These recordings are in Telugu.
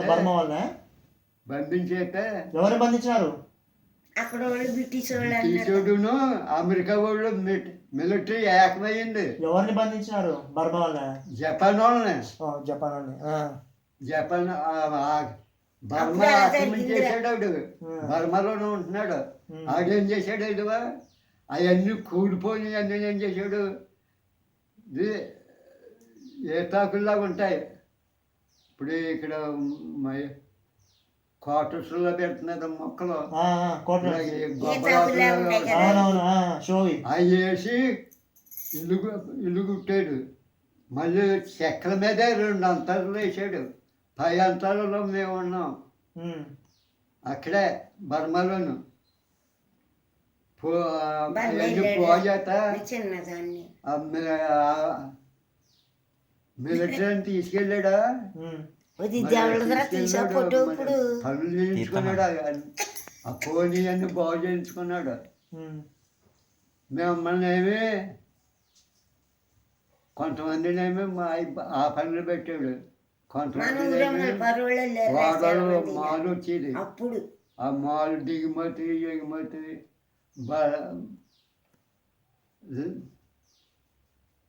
బర్మా వాళ్ళ బంధించాక ఎవరు బంధించినారు? అక్కడ వాళ్ళు బ్రిటిష్ వాళ్ళు బ్రిటిషోడును అమెరికా వాళ్ళు మిలిటరీ ఏకమైంది. ఎవరిని బంధించినారు? బర్మా వాళ్ళ? జపాన్ వాళ్ళని. జపాన్ వాళ్ళని. జపాన్ బర్మా ఆక్రమించేసాడు ఆడు. బర్మాలోనే ఉంటున్నాడు. ఆడేం చేశాడు ఇదివా అవన్నీ కూలిపోయి అన్నీ ఏం చేశాడు, ఇది ఏతాకుల్లాగా ఉంటాయి. ఇప్పుడు ఇక్కడ క్వార్టర్స్లో పెడుతున్నారు మొక్కలు, అవి వేసి ఇల్లు కుట్టాడు. మళ్ళీ చెక్కల మీదే 2 అంతస్తులు వేసాడు. 10 అంతస్తులో మేము ఉన్నాం అక్కడే బర్మాలోను. పోజాత మిలిటరీని తీసుకెళ్ళాడా, పనులు చేయించుకున్నాడు. ఆ పోనీ అన్ని బాగు చేయించుకున్నాడు. మిమ్మల్ని ఏమి కొంతమందినేమి ఆ పనులు పెట్టాడు. కొంతమంది వాడలు మాలు వచ్చేది. ఆ మాలు దిగుమతి ఎగుమతి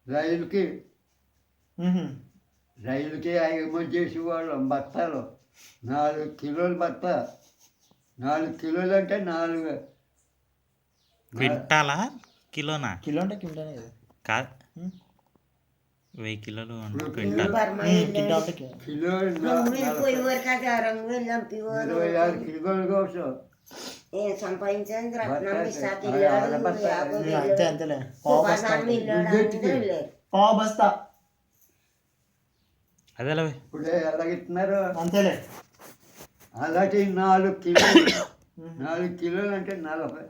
రైలుకి ఎగుమతి చేసేవాళ్ళం. బత్తాలు 4 కిలోలు బత్త. 4 కిలోలు అంటే 4 క్వింటాలా కిలోనా? కిలో అంటే క్వింటానే కాదు, 1000 కిలోలు క్వింటాల్. కిలో 26 కిలోలు కోసం పావు బస్తా. అదేలా ఇప్పుడే ఎలాగిస్తున్నారు అంతేలే. అలాంటి 4 కిలోలు 4 కిలోలు అంటే 40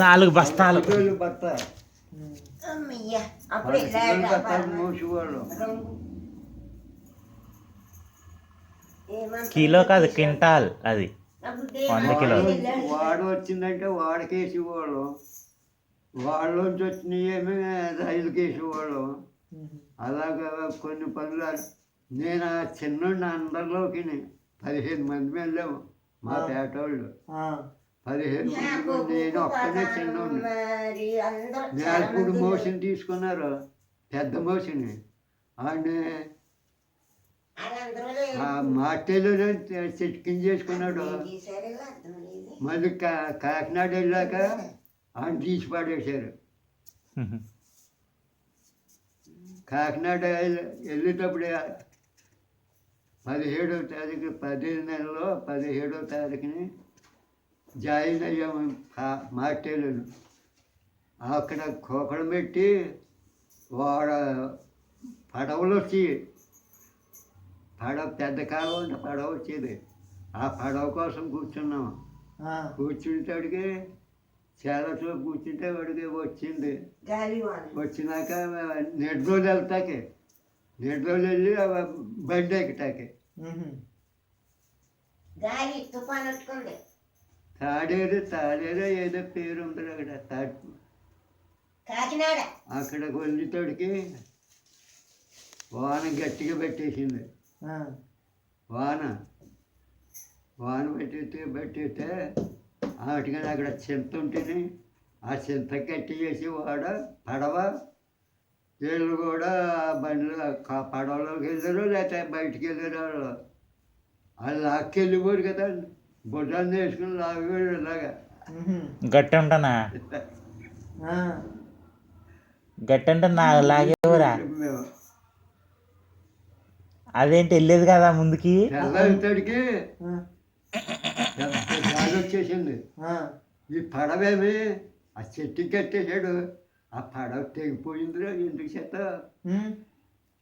4 బస్తాలు బత్త మూసేవాళ్ళు. కిలో కాదు క్వింటాల్, అది 100 కిలోలు. వాడు వచ్చిందంటే వాడికి వేసేవాళ్ళు. వాళ్ళలోంచి వచ్చినవి ఏమి రైలుకి వేసేవాళ్ళు. అలాగా కొన్ని పనులు. నేను ఆ చిన్నోడిని అందరిలోకి 15 మంది వెళ్ళాము మా పేటోళ్ళు. 15 మంది. నేను ఒక్కనే చిన్నోడిని. నేర్పుడు మోషన్ తీసుకున్నారు, పెద్ద మోషన్. ఆడిని మాటేలో చిట్కింగ్ చేసుకున్నాడు. మళ్ళీ కాకినాడ వెళ్ళాక ఆయన తీసి పడేశారు. కాకినాడ వెళ్ళేటప్పుడు 17వ తారీఖు 10 నెలలో 17వ తారీఖుని జాయిన్ అయ్యాము మార్టేలను. అక్కడ కోకడం పెట్టి వాడ పడవలు వచ్చి పెద్ద కాలం ఉంటే పడవ వచ్చేది. ఆ పడవ కోసం కూర్చున్నాము. కూర్చుంటేడికి చాలా సేపు కూర్చుంటే వాడికి వచ్చింది. వచ్చినాక నెడ్రోలు వెళ్తాకి, నెడ్రోలు వెళ్ళి బండి ఎక్కుతాకి తాడేరు ఏదో పేరు ఉంటుంది అక్కడ. అక్కడికి వెళ్ళేటోడికి వాన గట్టిగా పెట్టేసింది. వాన పెట్టితే వాటికి అక్కడ చింత ఉంటేనే ఆ చింత కట్టి చేసి పడవ వీళ్ళు కూడా బండిలో పడవలోకి వెళ్ళారు, లేకపోతే బయటికి వెళ్ళారు. వాళ్ళు లాక్కెళ్ళిపోరు కదా, బుడ్డాన్ని వేసుకుని లాగేవాడు ఇలాగా. గట్టి ఉంటానా? గట్టి అంటే నా లాగేవరా? అదేంటి వెళ్ళేది కదా ముందుకి. తెల్లడికి గాలి వచ్చేసింది. ఈ పడవేమి ఆ చెట్టు కట్టేశాడు. ఆ పడవ తెగిపోయిందిరా ఎందుకు చేత.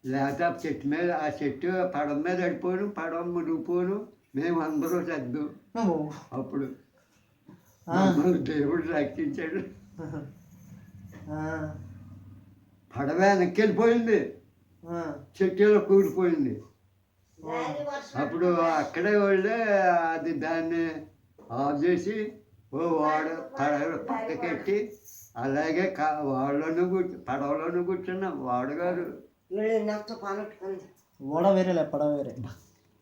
లేకపోతే ఆ చెట్టు మీద ఆ చెట్టు పడవ మీద పడిపోను, పడవ మునిగిపోను. మేము అందరూ సర్దు. అప్పుడు దేవుడు రక్షించాడు. పడవ వెనక్కి వెళ్ళిపోయింది, చెట్టులో కూలిపోయింది. అప్పుడు అక్కడే వాళ్ళే అది దాన్ని ఆఫ్ చేసి పడవ పక్కకెట్టి అలాగే పడవలోనూ కూర్చున్నాం. వాడు గారు ఓడ వేరేలే పడవ వేరే.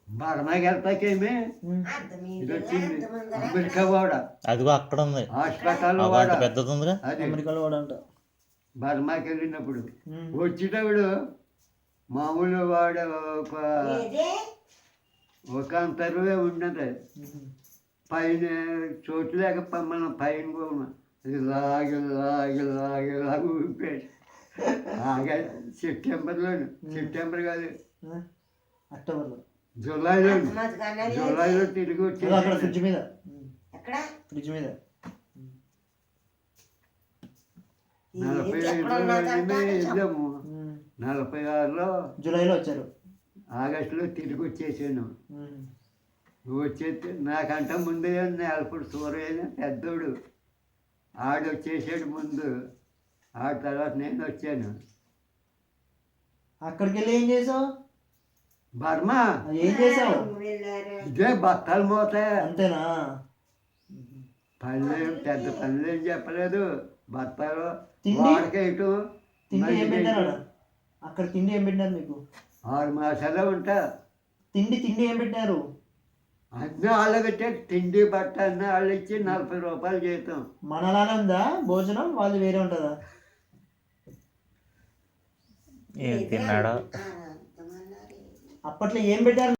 బర్మాకి వెళ్తాకేమి ఇది వచ్చింది అమెరికా వాడ అదిగో అక్కడ ఉంది. హాస్పిటల్లో అగో వాడ అంత పెద్దది ఉందిగా. అది అమెరికాలో ఓడ అంట. బర్మాకి వెళ్ళినప్పుడు వచ్చేటప్పుడు మామూలు వాడ ఒక అంతరువే ఉన్నది పైన చోటు లేక మనం పైన కూడా అది లాగి లాగి లాగి లాగి ఊపిరి ఆగా సెప్టెంబర్ కాదు అక్టోబర్లో జూలైలో తిరిగి అక్కడ వచ్చి ఫ్రిడ్జ్ మీద. ఎక్కడ ఫ్రిడ్జ్ మీద 45 వెళ్ళాము 46లో జూలైలో వచ్చారు. ఆగస్టులో తిరిగి వచ్చేసాను. వచ్చేస్తే నాకంట ముందే నేలపూడి సూర్య పెద్దోడు ఆడు వచ్చేసాడు ముందు. ఆడ తర్వాత నేను వచ్చాను. అక్కడికి వెళ్ళి ఏం చేసావు? బర్మా ఏం చేసావు? ఇదే బత్తాలు మోత అంతేనా? పనులేం పెద్ద పనులేం చెప్పలేదు. బత్తాలు తిండి? వాడకేయటం తిండి ఏం పెట్టారు ఆడ? అక్కడ తిండి ఏం పెట్టారు మీకు? 6 మాసాలే ఉంటా. తిండి ఏం పెట్టారు? అన్నీ వాళ్ళు పెట్టే తిండి బట్ట అన్నీ వాళ్ళు ఇచ్చి 40 రూపాయలు జీతం. మనలానే ఉందా భోజనం? వాళ్ళు వేరే ఉంటుందా? ఏం తిన్నాడో. అప్పట్లో ఏం పెట్టారు?